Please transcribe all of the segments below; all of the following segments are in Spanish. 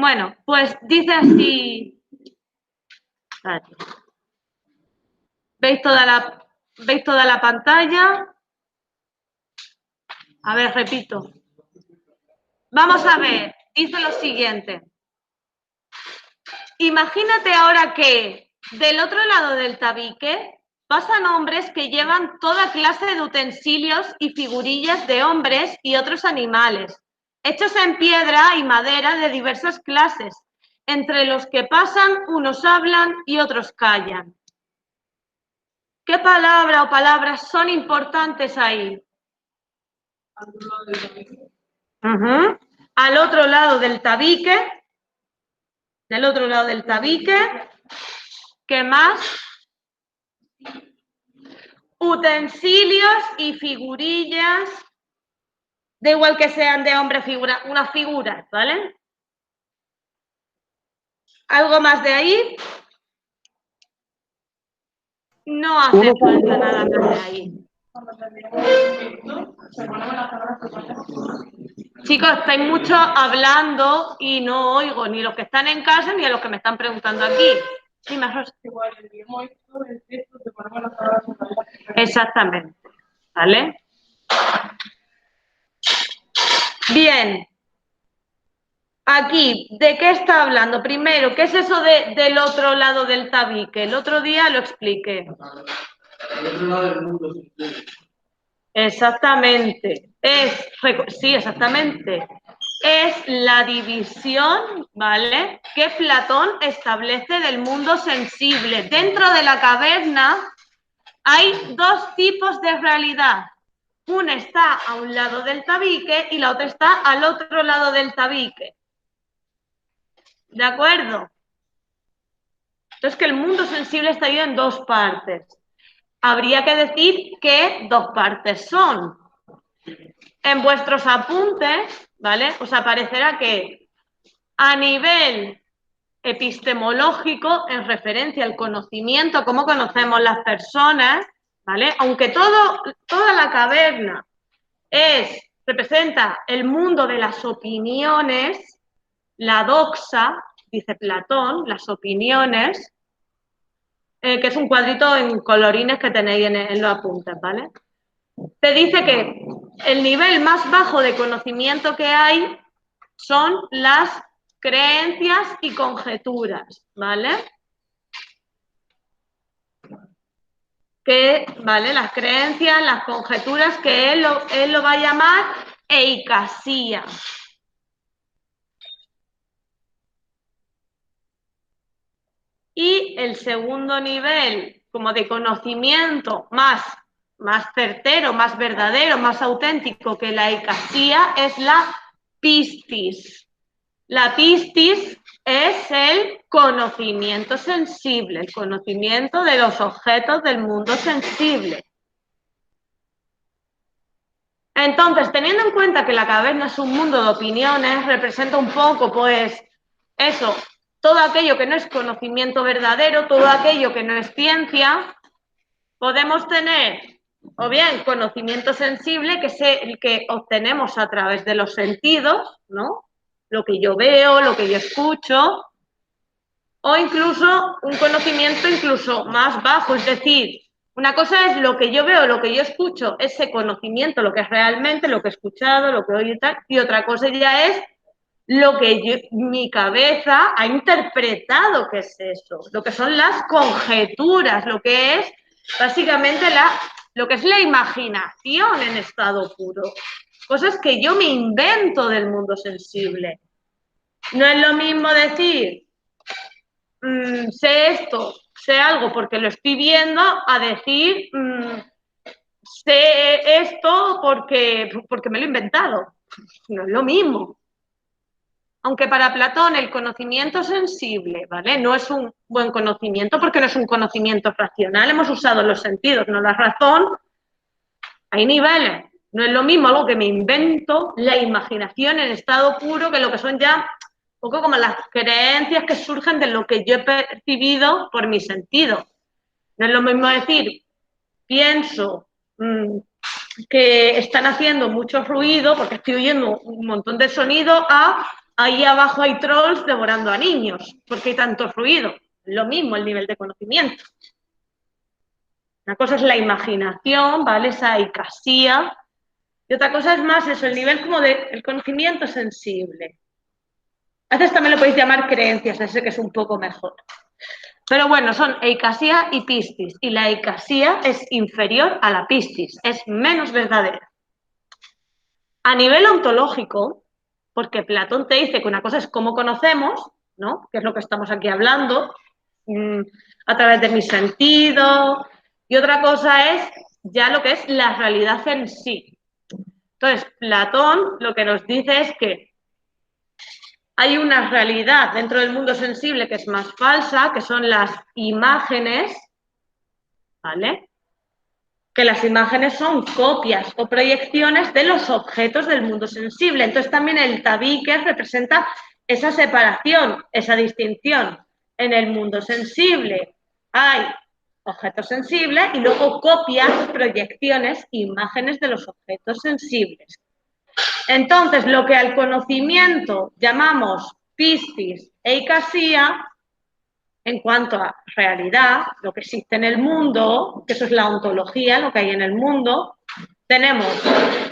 Bueno, pues dice así. ¿Veis toda la pantalla? A ver, repito. Vamos a ver, dice lo siguiente. Imagínate ahora que del otro lado del tabique pasan hombres que llevan toda clase de utensilios y figurillas de hombres y otros animales, hechos en piedra y madera de diversas clases. Entre los que pasan, unos hablan y otros callan. ¿Qué palabra o palabras son importantes ahí? Al otro lado del tabique. Del otro lado del tabique. ¿Qué más? Utensilios y figurillas. Da igual que sean de hombre, unas figuras, ¿vale? ¿Algo más de ahí? No hace falta nada más de ahí. Chicos, estáis mucho hablando y no oigo ni los que están en casa ni a los que me están preguntando aquí. Dime, Rosa. Exactamente, ¿vale? Bien. Aquí, ¿de qué está hablando? Primero, ¿qué es eso del otro lado del tabique? El otro día lo expliqué. El otro lado del mundo. Exactamente. Sí, exactamente. Es la división, ¿vale?, que Platón establece del mundo sensible. Dentro de la caverna hay dos tipos de realidad. Una está a un lado del tabique y la otra está al otro lado del tabique. ¿De acuerdo? Entonces, que el mundo sensible está dividido en dos partes. Habría que decir qué dos partes son. En vuestros apuntes, ¿vale?, os aparecerá que a nivel epistemológico, en referencia al conocimiento, cómo conocemos las personas, ¿vale?, aunque toda la caverna representa el mundo de las opiniones, la doxa, dice Platón, las opiniones, que es un cuadrito en colorines que tenéis en los apuntes, ¿vale? Te dice que el nivel más bajo de conocimiento que hay son las creencias y conjeturas, ¿vale? ¿Vale? Las creencias, las conjeturas, que él lo va a llamar eicasía. Y el segundo nivel, como de conocimiento más certero, más verdadero, más auténtico que la eicasía, es la pistis. La pistis es el conocimiento sensible, el conocimiento de los objetos del mundo sensible. Entonces, teniendo en cuenta que la caverna es un mundo de opiniones, representa un poco, pues, eso, todo aquello que no es conocimiento verdadero, todo aquello que no es ciencia. Podemos tener, o bien, conocimiento sensible, que es el que obtenemos a través de los sentidos, ¿no? Lo que yo veo, lo que yo escucho, o incluso un conocimiento incluso más bajo, es decir, una cosa es lo que yo veo, lo que yo escucho, ese conocimiento, lo que es realmente, lo que he escuchado, lo que oigo y tal, y otra cosa ya es lo que mi cabeza ha interpretado que es eso, lo que son las conjeturas, lo que es básicamente lo que es la imaginación en estado puro, cosas que yo me invento del mundo sensible. No es lo mismo decir sé esto, sé algo porque lo estoy viendo, a decir sé esto porque me lo he inventado. No es lo mismo. Aunque para Platón el conocimiento sensible, ¿vale?, no es un buen conocimiento porque no es un conocimiento racional, hemos usado los sentidos, no la razón, hay niveles. No es lo mismo algo que me invento, la imaginación en estado puro, que lo que son ya un poco como las creencias que surgen de lo que yo he percibido por mis sentidos. No es lo mismo decir, pienso que están haciendo mucho ruido porque estoy oyendo un montón de sonido, a ahí abajo hay trolls devorando a niños, porque hay tanto ruido. Lo mismo el nivel de conocimiento. Una cosa es la imaginación, ¿vale? Esa eicasía. Y otra cosa es más eso, el nivel como del conocimiento sensible. A veces también lo podéis llamar creencias, ese que es un poco mejor. Pero bueno, son eicasía y pistis. Y la eicasía es inferior a la pistis, es menos verdadera. A nivel ontológico, porque Platón te dice que una cosa es cómo conocemos, ¿no? Que es lo que estamos aquí hablando, a través de mis sentidos, y otra cosa es ya lo que es la realidad en sí. Entonces, Platón lo que nos dice es que hay una realidad dentro del mundo sensible que es más falsa, que son las imágenes, ¿vale? Que las imágenes son copias o proyecciones de los objetos del mundo sensible. Entonces también el tabique representa esa separación, esa distinción. En el mundo sensible hay objetos sensibles y luego copias, proyecciones, imágenes de los objetos sensibles. Entonces, lo que al conocimiento llamamos pistis e eicasía, en cuanto a realidad, lo que existe en el mundo, que eso es la ontología, lo que hay en el mundo, tenemos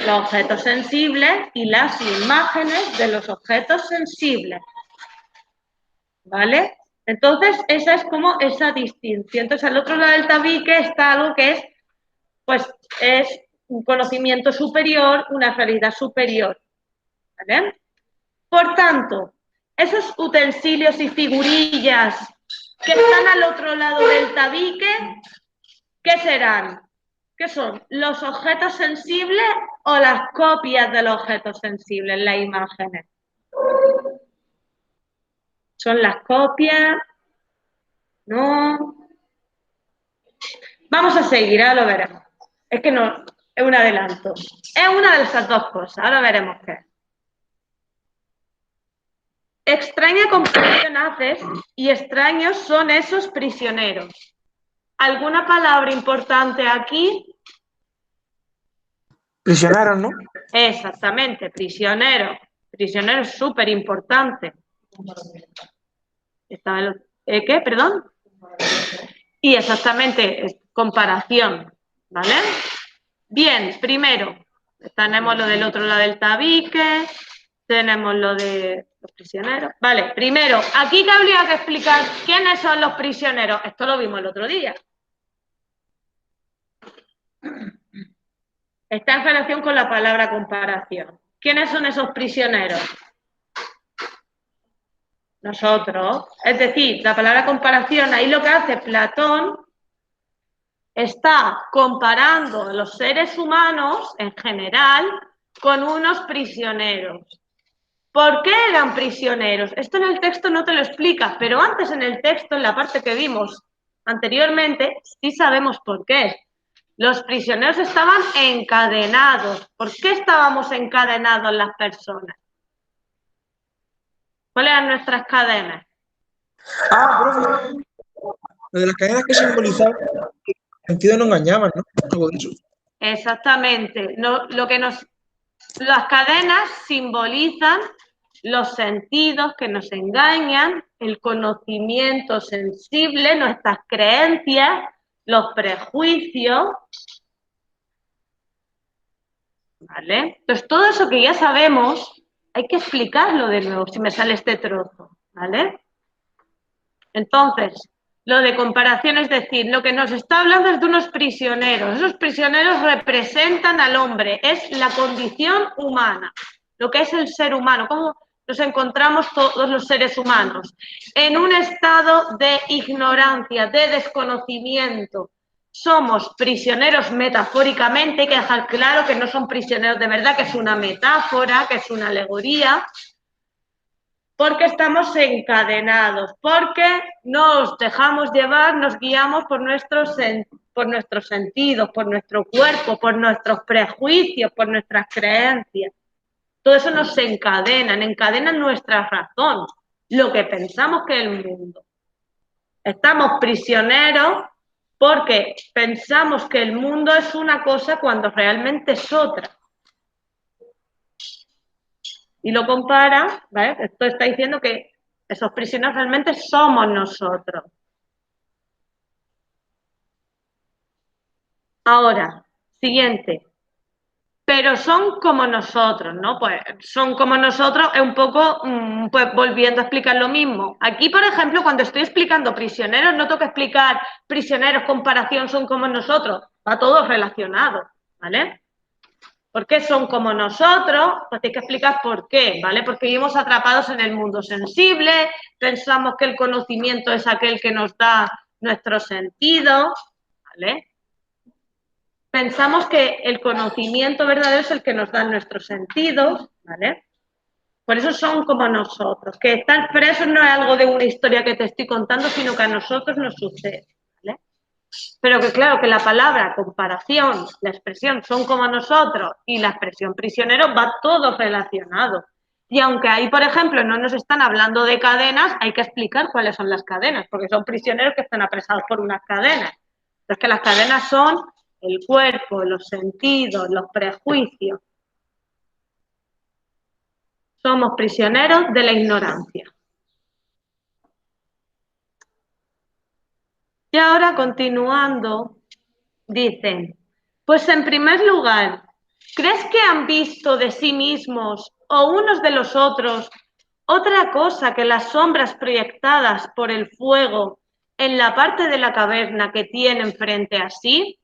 los objetos sensibles y las imágenes de los objetos sensibles. ¿Vale? Entonces, esa es como esa distinción. Entonces, al otro lado del tabique está algo que es, pues, es un conocimiento superior, una realidad superior. ¿Vale? Por tanto, esos utensilios y figurillas que están al otro lado del tabique, ¿qué serán? ¿Qué son? ¿Los objetos sensibles o las copias de los objetos sensibles, las imágenes? ¿Son las copias? No. Vamos a seguir, ahora lo veremos. Es que no, es un adelanto. Es una de esas dos cosas, ahora veremos qué es. Extraña comparación haces y extraños son esos prisioneros. ¿Alguna palabra importante aquí? Prisioneros, ¿no? Exactamente, prisionero. Prisionero es súper importante. ¿Qué? ¿Perdón? Y exactamente, comparación. ¿Vale? Bien, primero, tenemos lo del otro lado del tabique, tenemos lo de los prisioneros. Vale, primero, aquí que habría que explicar quiénes son los prisioneros. Esto lo vimos el otro día. Está en relación con la palabra comparación. ¿Quiénes son esos prisioneros? Nosotros. Es decir, la palabra comparación, ahí lo que hace Platón está comparando a los seres humanos en general con unos prisioneros. ¿Por qué eran prisioneros? Esto en el texto no te lo explica, pero antes en el texto, en la parte que vimos anteriormente, sí sabemos por qué. Los prisioneros estaban encadenados. ¿Por qué estábamos encadenados las personas? ¿Cuáles eran nuestras cadenas? Profe, lo de las cadenas que simbolizaban que el sentido no engañaban, ¿no? Algo de eso. Exactamente. Las cadenas simbolizan los sentidos que nos engañan, el conocimiento sensible, nuestras creencias, los prejuicios. ¿Vale? Entonces, todo eso que ya sabemos, hay que explicarlo de nuevo, si me sale este trozo, ¿vale? Entonces, lo de comparación, es decir, lo que nos está hablando es de unos prisioneros. Esos prisioneros representan al hombre, es la condición humana, lo que es el ser humano, cómo nos encontramos todos los seres humanos, en un estado de ignorancia, de desconocimiento. Somos prisioneros metafóricamente, hay que dejar claro que no son prisioneros de verdad, que es una metáfora, que es una alegoría, porque estamos encadenados, porque nos dejamos llevar, nos guiamos por nuestros sentidos, por nuestro cuerpo, por nuestros prejuicios, por nuestras creencias. Todo eso nos encadena nuestra razón, lo que pensamos que es el mundo. Estamos prisioneros porque pensamos que el mundo es una cosa cuando realmente es otra. y lo compara, ¿vale? Esto está diciendo que esos prisioneros realmente somos nosotros. Ahora, siguiente. Pero son como nosotros, ¿no? Pues son como nosotros es un poco, pues volviendo a explicar lo mismo. Aquí, por ejemplo, cuando estoy explicando prisioneros, no tengo que explicar prisioneros, comparación, son como nosotros. Va todo relacionado, ¿vale? ¿Por qué son como nosotros? Pues hay que explicar por qué, ¿vale? Porque vivimos atrapados en el mundo sensible, pensamos que el conocimiento es aquel que nos da nuestro sentido, ¿vale? Pensamos que el conocimiento verdadero es el que nos da nuestros sentidos, ¿vale? Por eso son como nosotros, que estar presos no es algo de una historia que te estoy contando, sino que a nosotros nos sucede, ¿vale? Pero que claro, que la palabra comparación, la expresión son como nosotros y la expresión prisionero va todo relacionado. Y aunque ahí, por ejemplo, no nos están hablando de cadenas, hay que explicar cuáles son las cadenas, porque son prisioneros que están apresados por unas cadenas. Pero es que las cadenas son el cuerpo, los sentidos, los prejuicios. Somos prisioneros de la ignorancia. Y ahora, continuando, dicen, pues en primer lugar, ¿crees que han visto de sí mismos o unos de los otros otra cosa que las sombras proyectadas por el fuego en la parte de la caverna que tienen frente a sí?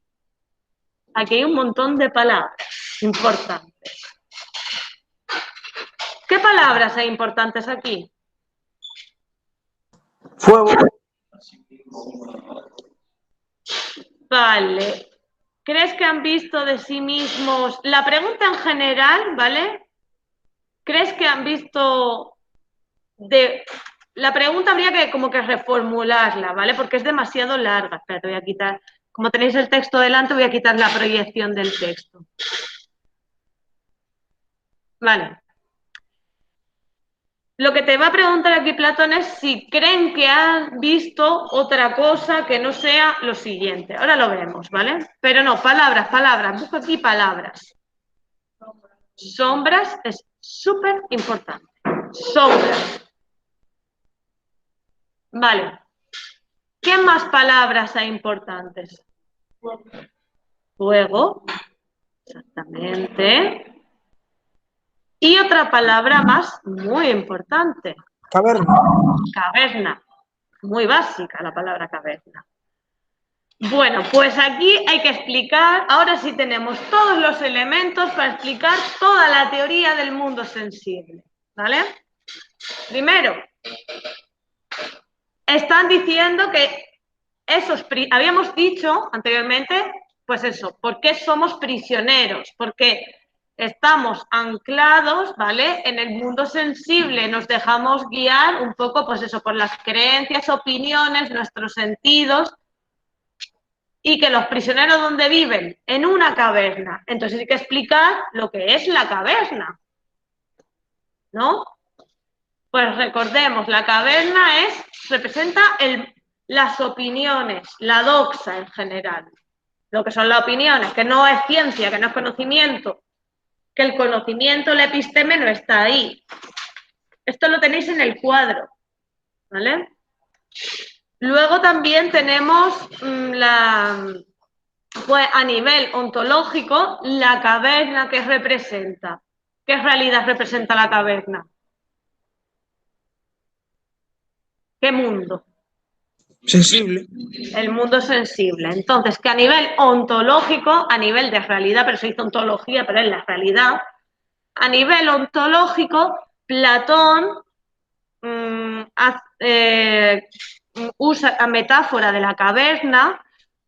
Aquí hay un montón de palabras importantes. ¿Qué palabras hay importantes aquí? Fuego. Vale. ¿Crees que han visto de sí mismos? La pregunta en general, ¿vale? ¿Crees que han visto de... La pregunta habría que como que reformularla, ¿vale? Porque es demasiado larga. Espera, te voy a quitar... Como tenéis el texto delante, voy a quitar la proyección del texto. Vale. Lo que te va a preguntar aquí Platón es si creen que han visto otra cosa que no sea lo siguiente. Ahora lo vemos, ¿vale? Pero no, palabras, palabras. Busco aquí palabras. Sombras es súper importante. Sombras. Vale. ¿Qué más palabras hay importantes? Fuego. Exactamente. Y otra palabra más muy importante. Caverna. Caverna. Muy básica la palabra caverna. Bueno, pues aquí hay que explicar, ahora sí tenemos todos los elementos para explicar toda la teoría del mundo sensible, ¿vale? Primero, están diciendo que habíamos dicho anteriormente, pues eso, ¿por qué somos prisioneros? Porque estamos anclados, ¿vale? En el mundo sensible, nos dejamos guiar un poco, pues eso, por las creencias, opiniones, nuestros sentidos, y que los prisioneros ¿dónde viven? En una caverna. Entonces hay que explicar lo que es la caverna, ¿no? Pues recordemos, la caverna representa las opiniones, la doxa en general. Lo que son las opiniones, que no es ciencia, que no es conocimiento, que el conocimiento, el episteme no está ahí. Esto lo tenéis en el cuadro, ¿vale? Luego también tenemos pues a nivel ontológico, la caverna que representa. ¿Qué realidad representa la caverna? ¿Qué mundo? Sensible. El mundo sensible. Entonces, que a nivel ontológico, a nivel de realidad, pero se dice ontología, pero es la realidad, a nivel ontológico, Platón usa la metáfora de la caverna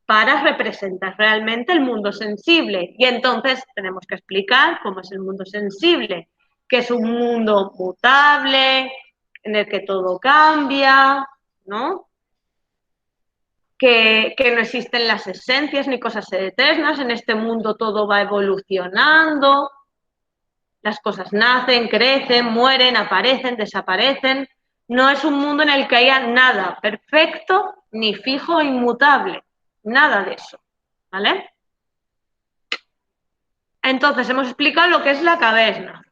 para representar realmente el mundo sensible. Y entonces tenemos que explicar cómo es el mundo sensible, que es un mundo mutable, en el que todo cambia, ¿no? Que no existen las esencias ni cosas eternas, en este mundo todo va evolucionando, las cosas nacen, crecen, mueren, aparecen, desaparecen. No es un mundo en el que haya nada perfecto, ni fijo, inmutable, nada de eso, ¿vale? Entonces hemos explicado lo que es la caverna.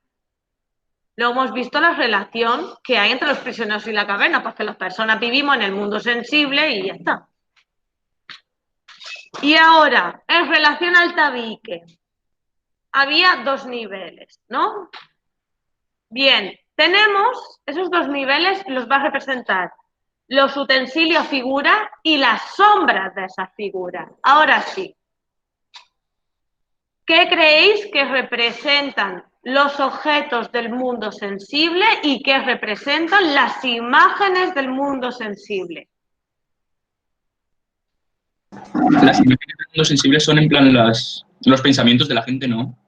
Lo hemos visto la relación que hay entre los prisioneros y la caverna, pues que las personas vivimos en el mundo sensible y ya está. Y ahora, en relación al tabique, había dos niveles, ¿no? Bien, tenemos esos dos niveles, los va a representar los utensilios figura y las sombras de esas figuras. Ahora sí, ¿qué creéis que representan los objetos del mundo sensible y qué representan las imágenes del mundo sensible? Las imágenes del mundo sensible son en plan los pensamientos de la gente, ¿no?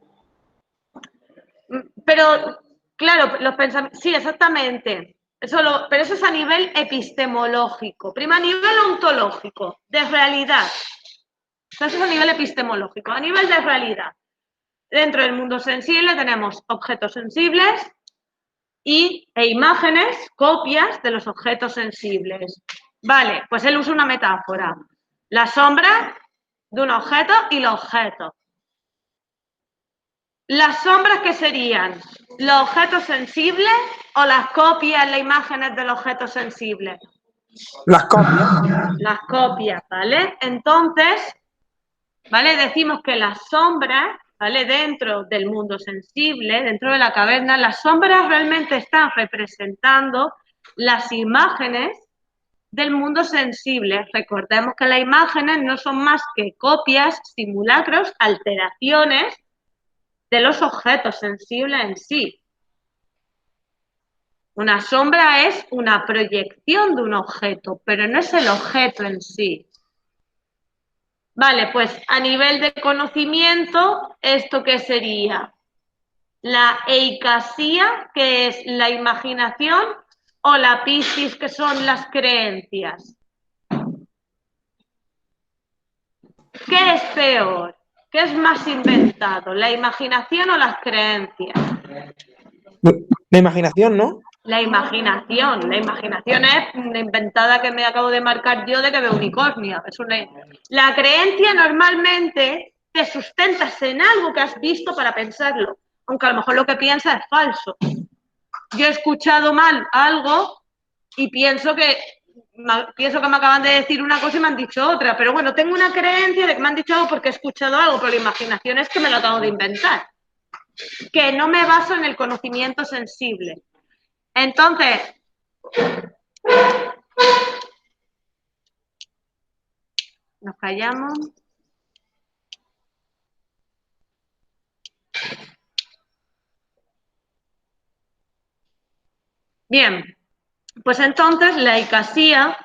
Pero, claro, los pensamientos, sí, exactamente. Pero eso es a nivel epistemológico. Primero, a nivel ontológico, de realidad. Eso es a nivel epistemológico. A nivel de realidad. Dentro del mundo sensible tenemos objetos sensibles e imágenes, copias de los objetos sensibles. Vale, pues él usa una metáfora. La sombra de un objeto y los objetos. ¿Las sombras qué serían? ¿Los objetos sensibles o las copias, las imágenes del objeto sensible? Las copias. Las copias, ¿vale? Entonces, ¿vale? Decimos que las sombras, ¿vale? Dentro del mundo sensible, dentro de la caverna, las sombras realmente están representando las imágenes del mundo sensible. Recordemos que las imágenes no son más que copias, simulacros, alteraciones de los objetos sensibles en sí. Una sombra es una proyección de un objeto, pero no es el objeto en sí. Vale, pues a nivel de conocimiento, ¿esto qué sería? La eicasía, que es la imaginación, o la piscis, que son las creencias. ¿Qué es peor? ¿Qué es más inventado? ¿La imaginación o las creencias? La imaginación, ¿no? La imaginación es una inventada que me acabo de marcar yo de que veo unicornio. La creencia normalmente te sustentas en algo que has visto para pensarlo, aunque a lo mejor lo que piensas es falso. Yo he escuchado mal algo y pienso que me acaban de decir una cosa y me han dicho otra, pero bueno, tengo una creencia de que me han dicho algo porque he escuchado algo, pero la imaginación es que me lo acabo de inventar, que no me baso en el conocimiento sensible. Entonces, nos callamos. Bien, pues entonces la eicasía,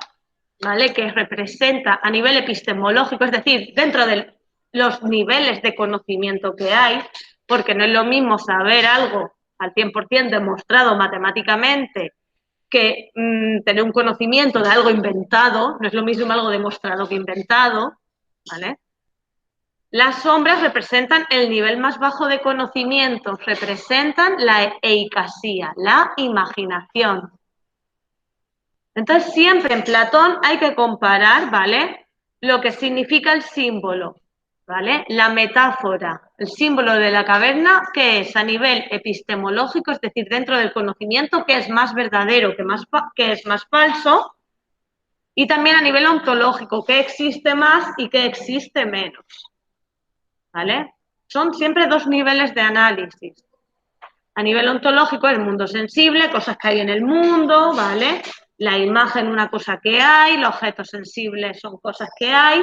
¿vale? Que representa a nivel epistemológico, es decir, dentro de los niveles de conocimiento que hay, porque no es lo mismo saber algo al 100% demostrado matemáticamente que tener un conocimiento de algo inventado, no es lo mismo algo demostrado que inventado, ¿vale? Las sombras representan el nivel más bajo de conocimiento, representan la eicasía, la imaginación. Entonces, siempre en Platón hay que comparar, ¿vale? Lo que significa el símbolo, ¿vale? La metáfora, el símbolo de la caverna, que es a nivel epistemológico, es decir, dentro del conocimiento, que es más verdadero, que es más falso, y también a nivel ontológico, qué existe más y qué existe menos, ¿vale? Son siempre dos niveles de análisis. A nivel ontológico, el mundo sensible, cosas que hay en el mundo, ¿vale? La imagen, una cosa que hay, los objetos sensibles son cosas que hay,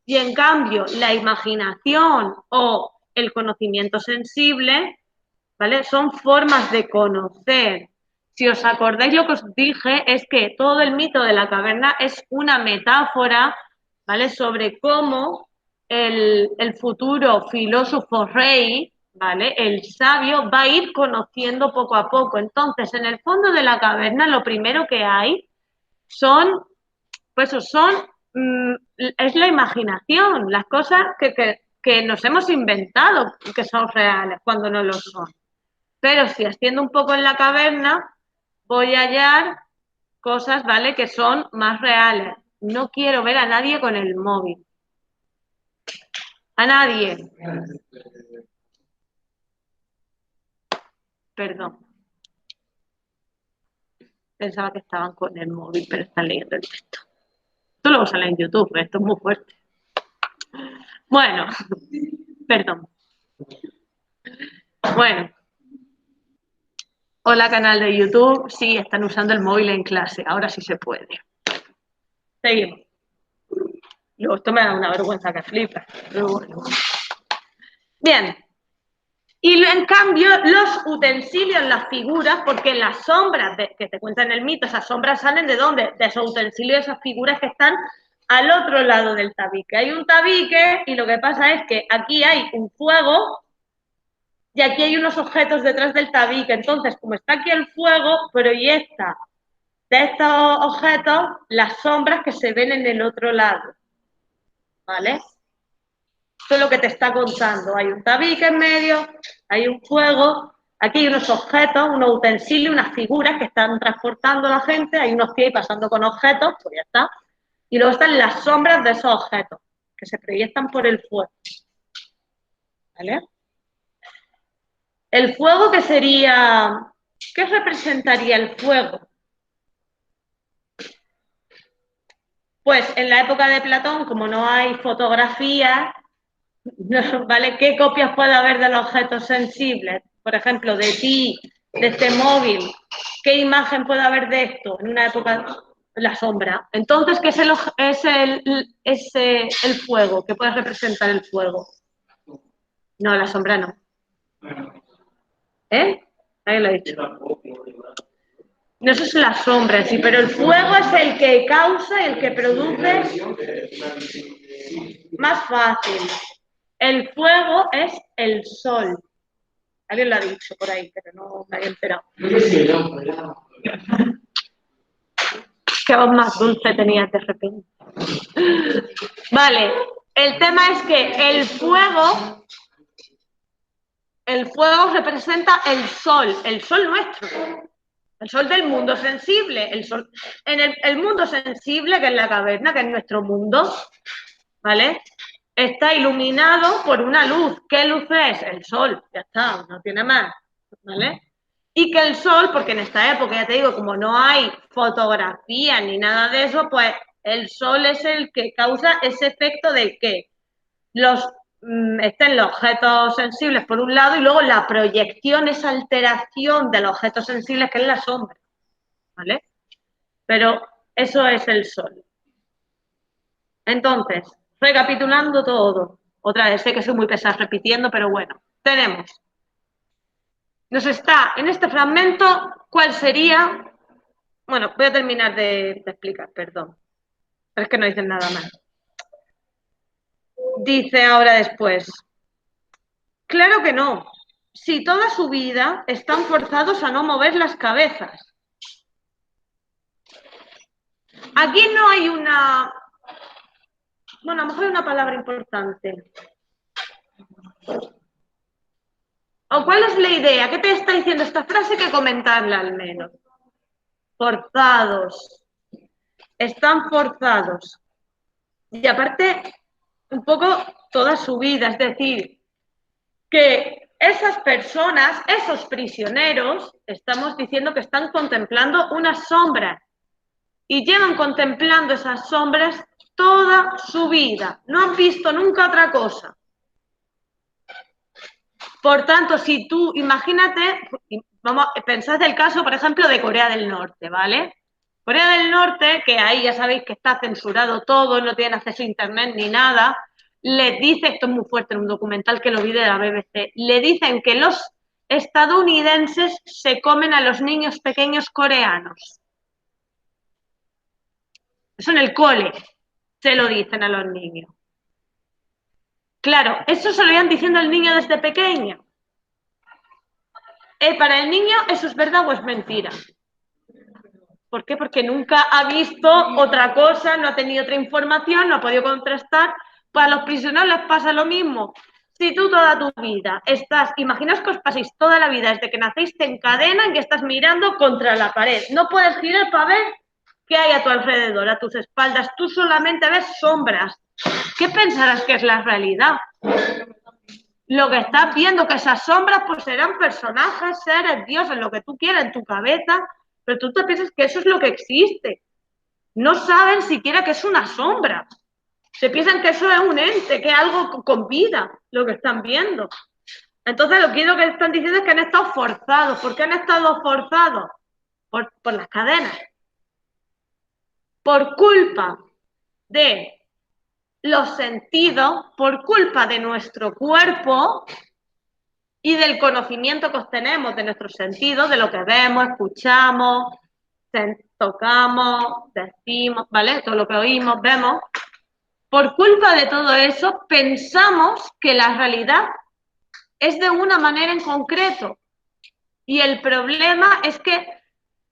y en cambio, la imaginación o el conocimiento sensible, ¿vale? Son formas de conocer. Si os acordáis, lo que os dije es que todo el mito de la caverna es una metáfora, ¿vale? Sobre cómo el futuro filósofo rey, ¿vale? El sabio va a ir conociendo poco a poco. Entonces, en el fondo de la caverna, lo primero que hay son, pues es la imaginación, las cosas que nos hemos inventado que son reales cuando no lo son. Pero si asciendo un poco en la caverna, voy a hallar cosas, ¿vale? Que son más reales. No quiero ver a nadie con el móvil. A nadie. Perdón. Pensaba que estaban con el móvil, pero están leyendo el texto. Esto luego sale en YouTube, esto es muy fuerte. Bueno, perdón. Bueno. Hola, canal de YouTube. Sí, están usando el móvil en clase. Ahora sí se puede. Seguimos. Luego, esto me da una vergüenza que flipa. Pero bueno. Bien. Y en cambio, los utensilios, las figuras, porque las sombras que te cuentan el mito, esas sombras salen ¿de dónde? De esos utensilios, esas figuras que están al otro lado del tabique. Hay un tabique y lo que pasa es que aquí hay un fuego y aquí hay unos objetos detrás del tabique. Entonces, como está aquí el fuego, proyecta de estos objetos las sombras que se ven en el otro lado. ¿Vale? Esto es lo que te está contando. Hay un tabique en medio, hay un fuego, aquí hay unos objetos, unos utensilios, unas figuras que están transportando a la gente, hay unos pies pasando con objetos, pues ya está. Y luego están las sombras de esos objetos, que se proyectan por el fuego. ¿Vale? El fuego, ¿qué sería? ¿Qué representaría el fuego? Pues en la época de Platón, como no hay fotografías, ¿vale? ¿Qué copias puede haber de los objetos sensibles? Por ejemplo, de ti, de este móvil. ¿Qué imagen puede haber de esto? En una época, la sombra. Entonces, ¿qué es el fuego? ¿Qué puede representar el fuego? No, la sombra no. ¿Eh? Ahí lo he dicho. No, eso es la sombra, sí, pero el fuego es el que causa y el que produce más fácil. El fuego es el sol. Alguien lo ha dicho por ahí, pero no me había enterado. Qué voz más dulce tenías de repente. Vale, el tema es que el fuego representa el sol nuestro. El sol del mundo sensible, el sol en el mundo sensible, que es la caverna, que es nuestro mundo, ¿vale? Está iluminado por una luz. ¿Qué luz es? El sol, ya está, no tiene más, ¿vale? Y que el sol, porque en esta época, ya te digo, como no hay fotografía ni nada de eso, pues el sol es el que causa ese efecto de que estén los objetos sensibles por un lado y luego la proyección, esa alteración de los objetos sensibles que es la sombra, ¿vale? Pero eso es el sol. Entonces, recapitulando todo, otra vez sé que soy muy pesada repitiendo, pero bueno, tenemos, nos está en este fragmento, ¿cuál sería? Bueno, voy a terminar de explicar, perdón, pero es que no dicen nada más. Dice ahora después, claro que no. Si toda su vida están forzados a no mover las cabezas. Aquí no hay una... Bueno, a lo mejor hay una palabra importante. ¿O cuál es la idea? ¿Qué te está diciendo esta frase? Que comentarla al menos. Forzados. Están forzados. Y aparte, un poco toda su vida. Es decir, que esas personas, esos prisioneros, estamos diciendo que están contemplando unas sombras y llevan contemplando esas sombras toda su vida. No han visto nunca otra cosa. Por tanto, si tú, imagínate, pensad el caso, por ejemplo, de Corea del Norte, ¿vale? Corea del Norte, que ahí ya sabéis que está censurado todo, no tienen acceso a internet ni nada, les dice, esto es muy fuerte en un documental que lo vi de la BBC, le dicen que los estadounidenses se comen a los niños pequeños coreanos. Eso en el cole se lo dicen a los niños. Claro, eso se lo iban diciendo al niño desde pequeño. Para el niño, ¿eso es verdad o es mentira? ¿Por qué? Porque nunca ha visto otra cosa, no ha tenido otra información, no ha podido contrastar. Para los prisioneros les pasa lo mismo. Si tú toda tu vida estás, imaginaos que os paséis toda la vida desde que nacéis, te encadenan y estás mirando contra la pared. No puedes girar para ver qué hay a tu alrededor, a tus espaldas. Tú solamente ves sombras. ¿Qué pensarás que es la realidad? Lo que estás viendo, que esas sombras pues serán personajes, seres, dioses, lo que tú quieras en tu cabeza, pero tú te piensas que eso es lo que existe. No saben siquiera que es una sombra. Se piensan que eso es un ente, que es algo con vida, lo que están viendo. Entonces, lo que están diciendo es que han estado forzados. ¿Por qué han estado forzados? Por las cadenas. Por culpa de los sentidos, por culpa de nuestro cuerpo y del conocimiento que obtenemos de nuestros sentidos, de lo que vemos, escuchamos, tocamos, decimos, ¿vale? Todo lo que oímos, vemos. Por culpa de todo eso, pensamos que la realidad es de una manera en concreto. Y el problema es que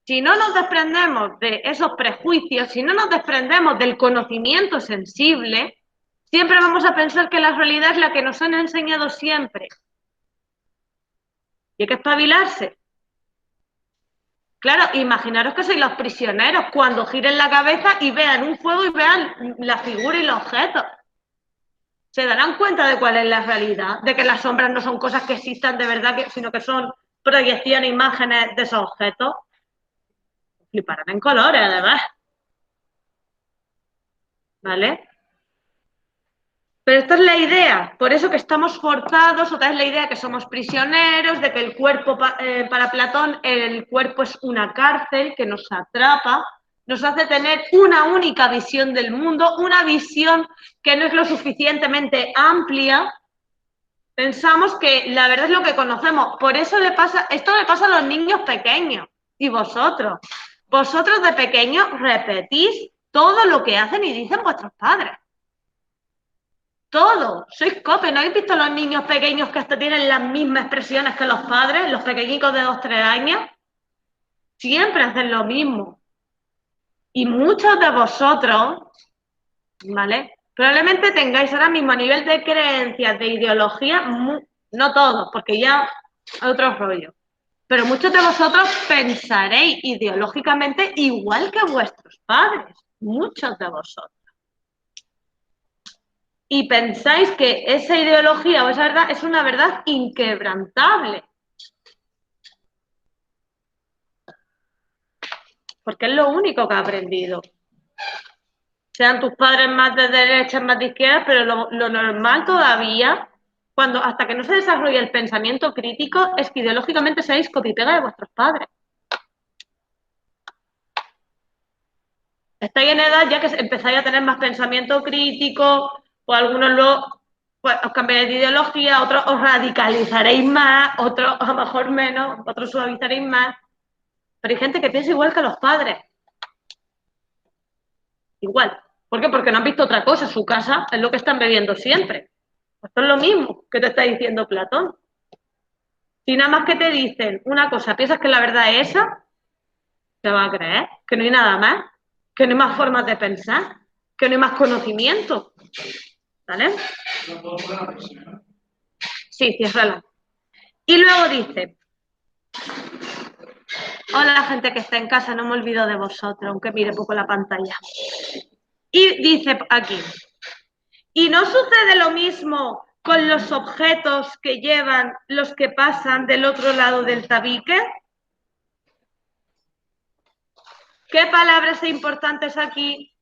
si no nos desprendemos de esos prejuicios, si no nos desprendemos del conocimiento sensible, siempre vamos a pensar que la realidad es la que nos han enseñado siempre. Y hay que espabilarse. Claro, imaginaros que sois los prisioneros cuando giren la cabeza y vean un fuego y vean la figura y los objetos. Se darán cuenta de cuál es la realidad, de que las sombras no son cosas que existan de verdad, sino que son proyecciones, imágenes de esos objetos. Fliparán en colores, además. ¿Vale? Pero esta es la idea, por eso que estamos forzados, otra es la idea que somos prisioneros, de que el cuerpo, para Platón, el cuerpo es una cárcel que nos atrapa, nos hace tener una única visión del mundo, una visión que no es lo suficientemente amplia. Pensamos que la verdad es lo que conocemos, por eso esto le pasa a los niños pequeños y vosotros. Vosotros de pequeños repetís todo lo que hacen y dicen vuestros padres. Todo, sois copia. ¿No habéis visto los niños pequeños que hasta tienen las mismas expresiones que los padres, los pequeñicos de 2 o 3 años? Siempre hacen lo mismo. Y muchos de vosotros, ¿vale? Probablemente tengáis ahora mismo a nivel de creencias, de ideología, no todos, porque ya es otro rollo. Pero muchos de vosotros pensaréis ideológicamente igual que vuestros padres. Muchos de vosotros. Y pensáis que esa ideología o esa verdad es una verdad inquebrantable. Porque es lo único que ha aprendido. Sean tus padres más de derecha, más de izquierda, pero lo normal todavía, hasta que no se desarrolle el pensamiento crítico, es que ideológicamente seáis copia-pega de vuestros padres. Estáis en edad ya que empezáis a tener más pensamiento crítico, o algunos luego pues, os cambiaréis de ideología, otros os radicalizaréis más, otros a lo mejor menos, otros suavizaréis más. Pero hay gente que piensa igual que los padres. Igual. ¿Por qué? Porque no han visto otra cosa. Su casa es lo que están bebiendo siempre. Esto es lo mismo que te está diciendo Platón. Si nada más que te dicen una cosa, piensas que la verdad es esa, te va a creer que no hay nada más, que no hay más formas de pensar, que no hay más conocimiento. ¿Vale? Sí, ciérrala. Y luego dice, hola gente que está en casa, no me olvido de vosotros, aunque mire poco la pantalla. Y dice aquí, ¿y no sucede lo mismo con los objetos que llevan los que pasan del otro lado del tabique? ¿Qué palabras importantes aquí?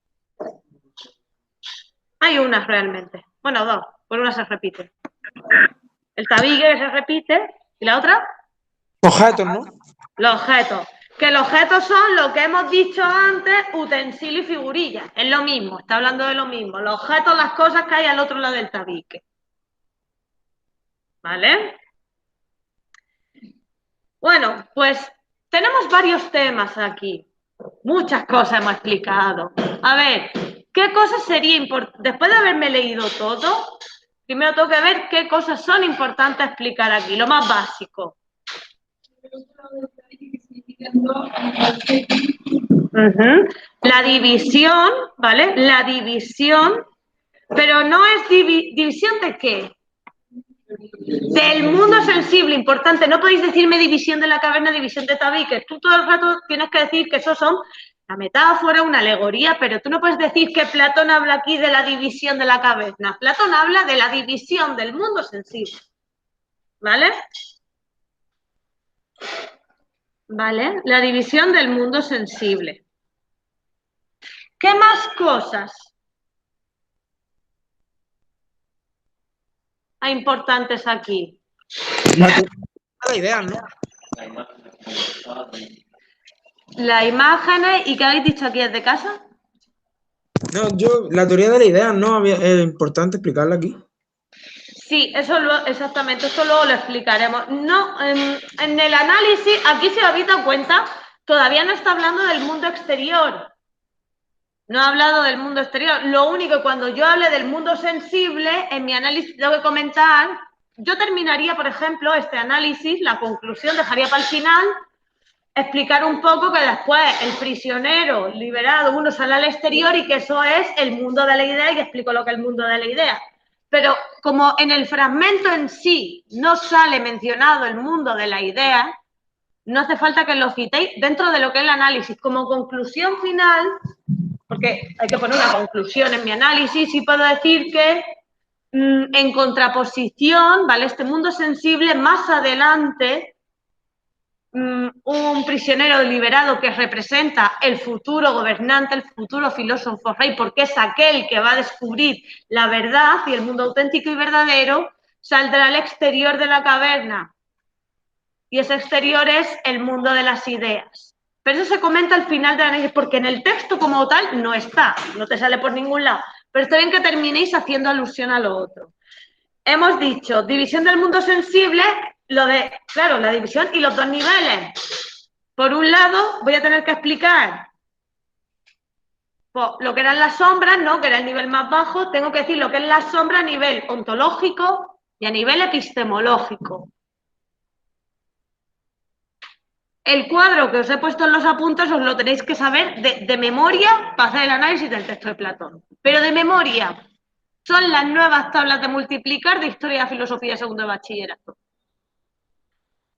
Hay unas realmente. Bueno, 2, por una se repite. El tabique que se repite, ¿y la otra? Objetos, ¿no? Los objetos. Que los objetos son lo que hemos dicho antes, utensilio y figurilla. Es lo mismo, está hablando de lo mismo. Los objetos, las cosas que hay al otro lado del tabique. ¿Vale? Bueno, pues tenemos varios temas aquí. Muchas cosas hemos explicado. A ver, ¿qué cosas sería importante? Después de haberme leído todo, primero tengo que ver qué cosas son importantes explicar aquí, lo más básico. La división, ¿vale? La división, pero no es división de qué. Del mundo sensible, importante. No podéis decirme división de la caverna, división de tabiques. Tú todo el rato tienes que decir que eso son la metáfora, una alegoría, pero tú no puedes decir que Platón habla aquí de la división de la caverna. Platón habla de la división del mundo sensible. ¿Vale? ¿vale? La división del mundo sensible. ¿Qué más cosas hay importantes aquí? La idea, ¿no? Las imágenes, ¿y qué habéis dicho aquí desde casa? No, la teoría de la idea, ¿no? Es importante explicarla aquí. Sí, exactamente, eso luego lo explicaremos. No, en el análisis, aquí si os habéis dado cuenta, todavía no está hablando del mundo exterior. No ha hablado del mundo exterior. Lo único que cuando yo hable del mundo sensible, en mi análisis tengo que comentar, yo terminaría, por ejemplo, este análisis, la conclusión, dejaría para el final, explicar un poco que después el prisionero liberado, uno sale al exterior y que eso es el mundo de la idea y que explico lo que es el mundo de la idea. Pero como en el fragmento en sí no sale mencionado el mundo de la idea, no hace falta que lo citéis dentro de lo que es el análisis. Como conclusión final, porque hay que poner una conclusión en mi análisis, y puedo decir que en contraposición, ¿vale? Este mundo sensible, más adelante, un prisionero liberado que representa el futuro gobernante, el futuro filósofo rey, porque es aquel que va a descubrir la verdad y el mundo auténtico y verdadero, saldrá al exterior de la caverna. Y ese exterior es el mundo de las ideas. Pero eso se comenta al final del análisis, porque en el texto como tal no está, no te sale por ningún lado. Pero está bien que terminéis haciendo alusión a lo otro. Hemos dicho, división del mundo sensible, lo de, claro, la división y los dos niveles. Por un lado, voy a tener que explicar pues, lo que eran las sombras, ¿no? Que era el nivel más bajo. Tengo que decir lo que es la sombra a nivel ontológico y a nivel epistemológico. El cuadro que os he puesto en los apuntes os lo tenéis que saber de memoria para hacer el análisis del texto de Platón. Pero de memoria. Son las nuevas tablas de multiplicar de Historia, Filosofía y Segundo de Bachillerato.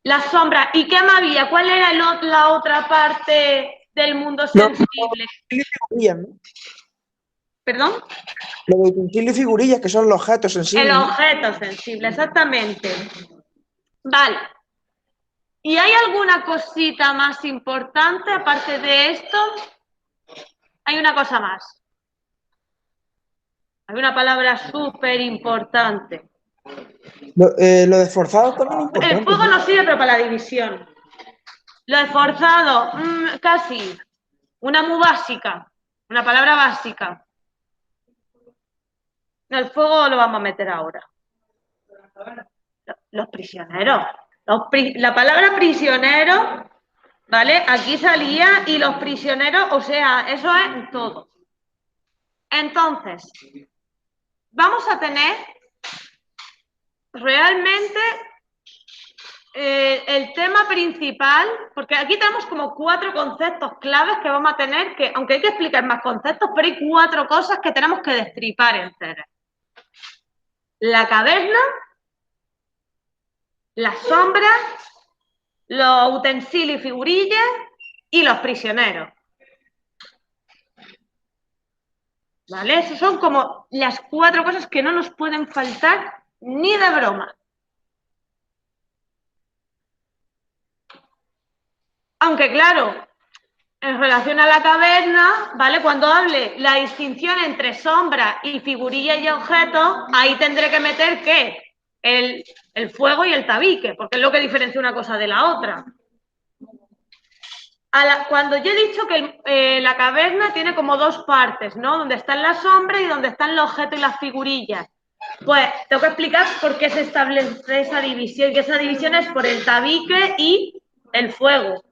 Las sombras. ¿Y qué más había? ¿Cuál era la otra parte del mundo sensible? ¿No? ¿Perdón? Los utensilios y figurillas, que son los objetos sensibles. El objeto sensible, exactamente. Vale. ¿Y hay alguna cosita más importante aparte de esto? Hay una cosa más. Hay una palabra súper importante. Lo de forzado también es importante. El fuego no sirve, pero para la división. Lo de forzado, casi. Una muy básica. Una palabra básica. El fuego lo vamos a meter ahora. Los prisioneros. La palabra prisionero, ¿vale? Aquí salía y los prisioneros, o sea, eso es todo. Entonces, vamos a tener realmente el tema principal, porque aquí tenemos como 4 conceptos claves que vamos a tener, que aunque hay que explicar más conceptos, pero hay 4 cosas que tenemos que destripar enteras. La caverna, las sombras, los utensilios y figurillas y los prisioneros. ¿Vale? Esas son como las 4 cosas que no nos pueden faltar ni de broma. Aunque claro, en relación a la caverna, ¿vale? Cuando hable la distinción entre sombra y figurilla y objeto, ahí tendré que meter ¿qué? El fuego y el tabique, porque es lo que diferencia una cosa de la otra. Cuando yo he dicho que la caverna tiene como 2 partes, ¿no? Donde están las sombras y donde están los objetos y las figurillas. Pues tengo que explicar por qué se establece esa división, que esa división es por el tabique y el fuego.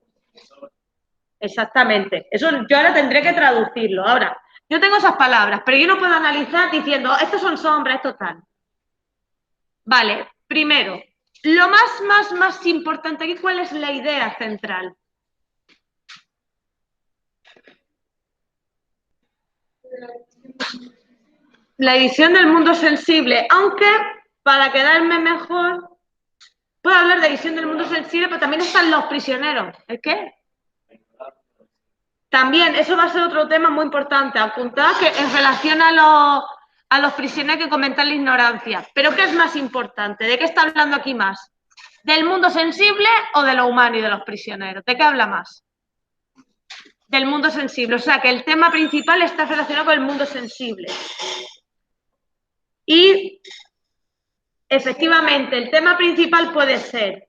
Exactamente. Eso yo ahora tendré que traducirlo. Ahora, yo tengo esas palabras, pero yo no puedo analizar diciendo, estos son sombras, esto tal. Vale, primero, lo más importante aquí, ¿cuál es la idea central? La división del mundo sensible, aunque para quedarme mejor, puedo hablar de división del mundo sensible, pero también están los prisioneros. ¿El qué? También, eso va a ser otro tema muy importante. Apuntad que en relación a los prisioneros que comentan la ignorancia. Pero ¿qué es más importante? ¿De qué está hablando aquí más? ¿Del mundo sensible o de lo humano y de los prisioneros? ¿De qué habla más? Del mundo sensible. O sea, que el tema principal está relacionado con el mundo sensible. Y, efectivamente, el tema principal puede ser,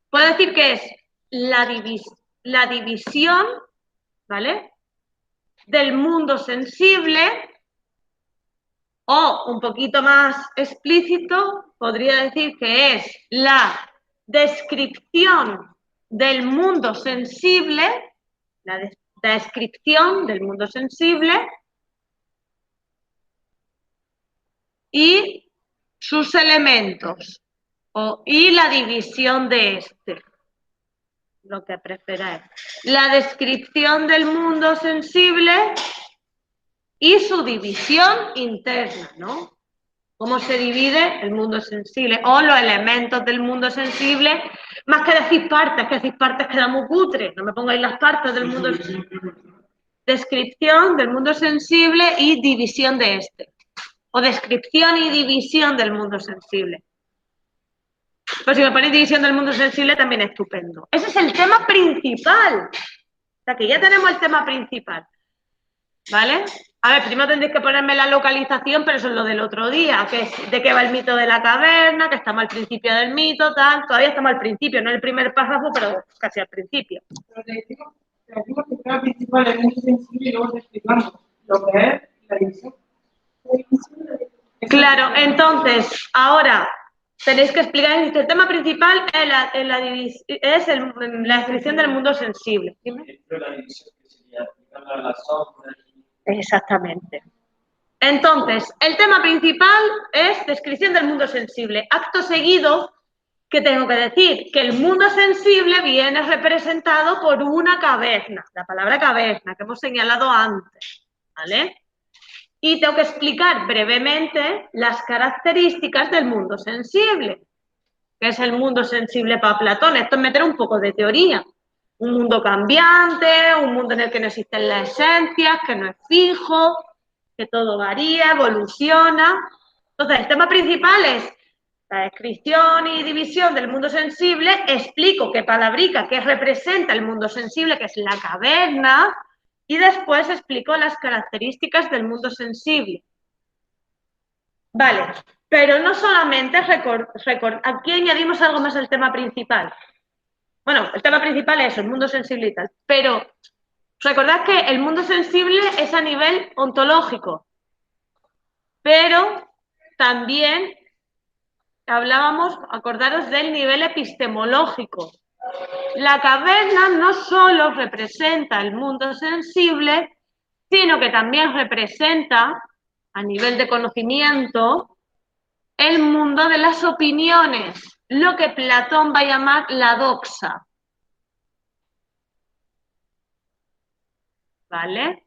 puedo decir que es la división, ¿vale?, del mundo sensible, o un poquito más explícito, podría decir que es la descripción del mundo sensible, la descripción del mundo sensible y sus elementos, y la división de este, lo que preferáis. La descripción del mundo sensible y su división interna, ¿no? Cómo se divide el mundo sensible o los elementos del mundo sensible, más que decir partes queda muy cutre, no me pongáis las partes del mundo sensible. Descripción del mundo sensible y división de este, o descripción y división del mundo sensible. Pues si me ponéis división del mundo sensible también es estupendo. Ese es el tema principal. O sea que ya tenemos el tema principal, ¿vale? A ver, primero tendréis que ponerme la localización, pero eso es lo del otro día, que es de qué va el mito de la caverna, que estamos al principio del mito, tal. Todavía estamos al principio, no el primer párrafo, pero casi al principio. Pero le decimos que el tema principal es muy sensible y luego te explicamos lo que es la división. Claro, entonces, ahora tenéis que explicar que el tema principal es la descripción del mundo sensible. ¿Dime? La división que sería aplicarla a las sombras. Exactamente. Entonces, el tema principal es descripción del mundo sensible. Acto seguido, ¿qué tengo que decir? Que el mundo sensible viene representado por una caverna, la palabra caverna que hemos señalado antes, ¿vale? Y tengo que explicar brevemente las características del mundo sensible. ¿Qué es el mundo sensible para Platón? Esto es meter un poco de teoría. Un mundo cambiante, un mundo en el que no existen las esencias, que no es fijo, que todo varía, evoluciona. Entonces, el tema principal es la descripción y división del mundo sensible. Explico qué palabrica, qué representa el mundo sensible, que es la caverna, y después explico las características del mundo sensible. Vale, pero no solamente aquí añadimos algo más al tema principal. Bueno, el tema principal es eso, el mundo sensible y tal, pero recordad que el mundo sensible es a nivel ontológico, pero también hablábamos, acordaros del nivel epistemológico. La caverna no solo representa el mundo sensible, sino que también representa, a nivel de conocimiento, el mundo de las opiniones, lo que Platón va a llamar la doxa. ¿Vale?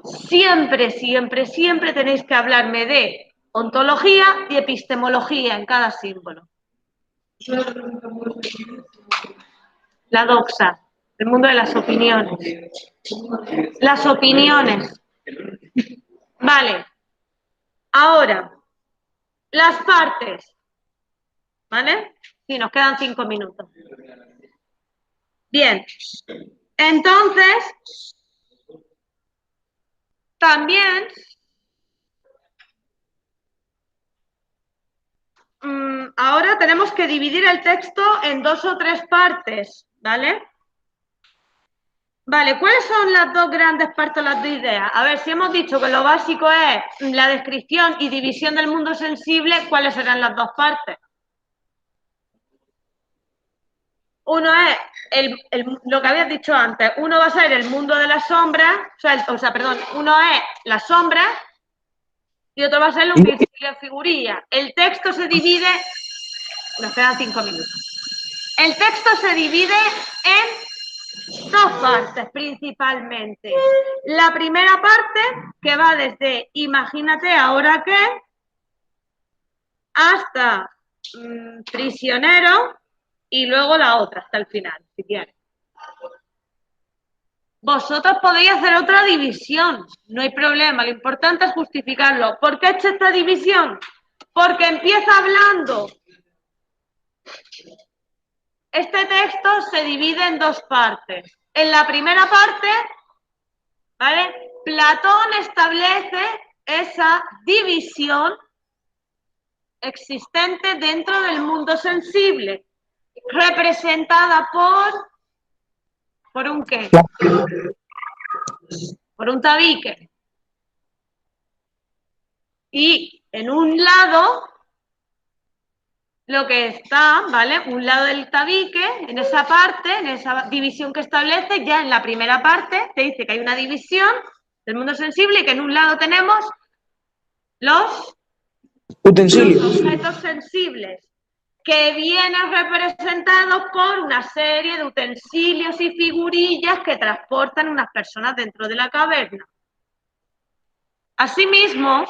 Siempre, siempre, siempre tenéis que hablarme de ontología y epistemología en cada símbolo. La doxa, el mundo de las opiniones. Las opiniones. Vale. Ahora, las partes. ¿Vale? Sí, nos quedan 5 minutos. Bien. Entonces, también ahora tenemos que dividir el texto en 2 o 3 partes, ¿vale? Vale, ¿cuáles son las 2 grandes partes, las 2 ideas? A ver, si hemos dicho que lo básico es la descripción y división del mundo sensible, ¿cuáles serán las 2 partes? Uno es lo que habías dicho antes, uno va a ser el mundo de las sombras, uno es las sombras y otro va a ser lo que la figurilla. El texto se divide, nos quedan 5 minutos. El texto se divide en 2 partes principalmente. La primera parte, que va desde imagínate ahora qué, hasta prisionero, y luego la otra, hasta el final, si quieres. Vosotros podéis hacer otra división, no hay problema, lo importante es justificarlo. ¿Por qué he hecho esta división? Porque empieza hablando Este texto se divide en dos partes. En la primera parte, ¿vale? Platón establece esa división existente dentro del mundo sensible, representada ¿por un qué? Por un tabique. Y en un lado, lo que está, ¿vale? Un lado del tabique, en esa parte, en esa división que establece, ya en la primera parte, te dice que hay una división del mundo sensible y que en un lado tenemos los Utensilios. objetos sensibles, que vienen representados por una serie de utensilios y figurillas que transportan unas personas dentro de la caverna. Asimismo,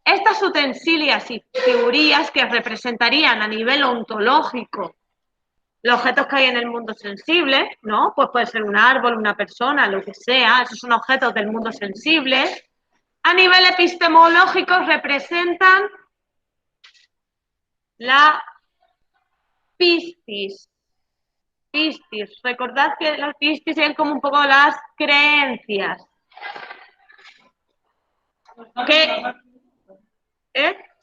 estas utensilias y figurillas que representarían a nivel ontológico los objetos que hay en el mundo sensible, ¿no? Pues puede ser un árbol, una persona, lo que sea, esos son objetos del mundo sensible. A nivel epistemológico representan la pistis. Recordad que las pistis son como un poco las creencias.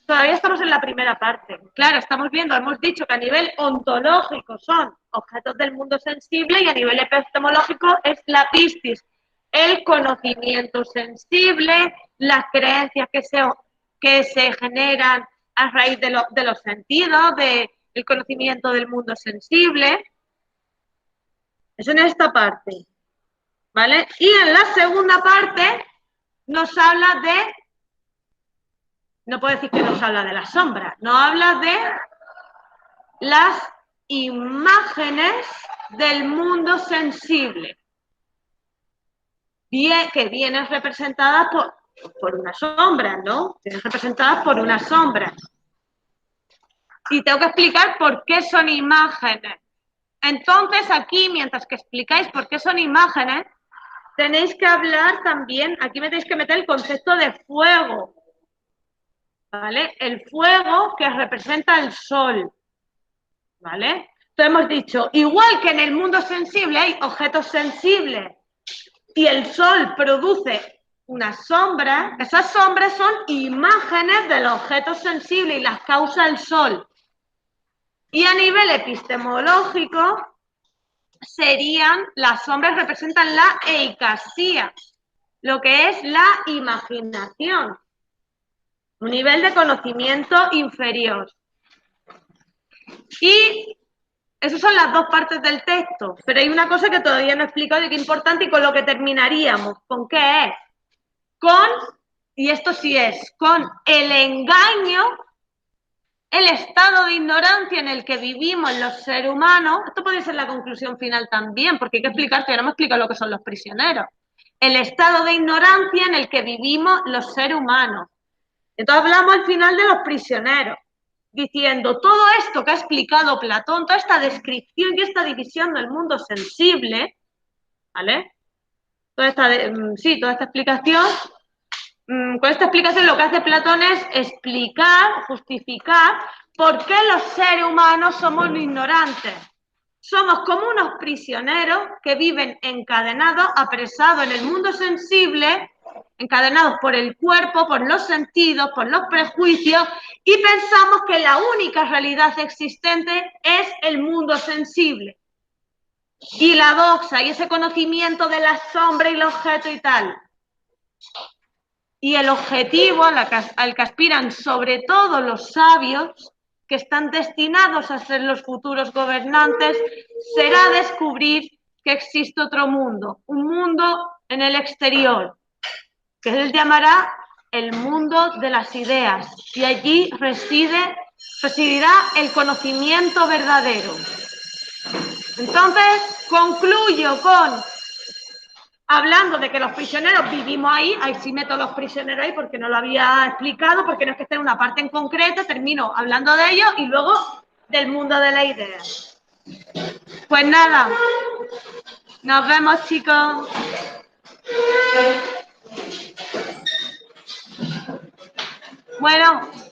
Todavía estamos en la primera parte. Claro, estamos viendo, hemos dicho que a nivel ontológico son objetos del mundo sensible y a nivel epistemológico es la pistis, el conocimiento sensible, las creencias que se generan a raíz de los sentidos, del conocimiento del mundo sensible. Eso en esta parte, ¿vale? Y en la segunda parte nos habla de, no puedo decir que nos habla de las sombras, nos habla de las imágenes del mundo sensible, que vienen representadas por unas sombras, ¿no? Vienen representadas por unas sombras. Y tengo que explicar por qué son imágenes. Entonces, aquí, mientras que explicáis por qué son imágenes, tenéis que hablar también, aquí me tenéis que meter el concepto de fuego, ¿vale? El fuego que representa el sol, ¿vale? Entonces hemos dicho, igual que en el mundo sensible hay objetos sensibles y el sol produce una sombra, esas sombras son imágenes de los objetos sensibles y las causa el sol. Y a nivel epistemológico, las sombras representan la eicasía, lo que es la imaginación, un nivel de conocimiento inferior. Y esas son las dos partes del texto, pero hay una cosa que todavía no he explicado y que es importante y con lo que terminaríamos. ¿Con qué es? Y esto sí es, con el engaño, el estado de ignorancia en el que vivimos los seres humanos. Esto podría ser la conclusión final también, porque hay que explicar, que ya no me explica lo que son los prisioneros. El estado de ignorancia en el que vivimos los seres humanos. Entonces hablamos al final de los prisioneros, diciendo todo esto que ha explicado Platón, toda esta descripción y esta división del mundo sensible, ¿vale? Toda esta explicación, con esta explicación lo que hace Platón es explicar, justificar por qué los seres humanos somos ignorantes. Somos como unos prisioneros que viven encadenados, apresados en el mundo sensible, encadenados por el cuerpo, por los sentidos, por los prejuicios, y pensamos que la única realidad existente es el mundo sensible. Y la doxa y ese conocimiento de la sombra y el objeto y tal. Y el objetivo al que aspiran sobre todo los sabios, que están destinados a ser los futuros gobernantes, será descubrir que existe otro mundo, un mundo en el exterior, que él llamará el mundo de las ideas, y allí residirá el conocimiento verdadero. Entonces, concluyo hablando de que los prisioneros vivimos ahí sí meto los prisioneros ahí porque no lo había explicado, porque no es que esté en una parte en concreto, termino hablando de ellos y luego del mundo de la idea. Pues nada, nos vemos, chicos. Bueno.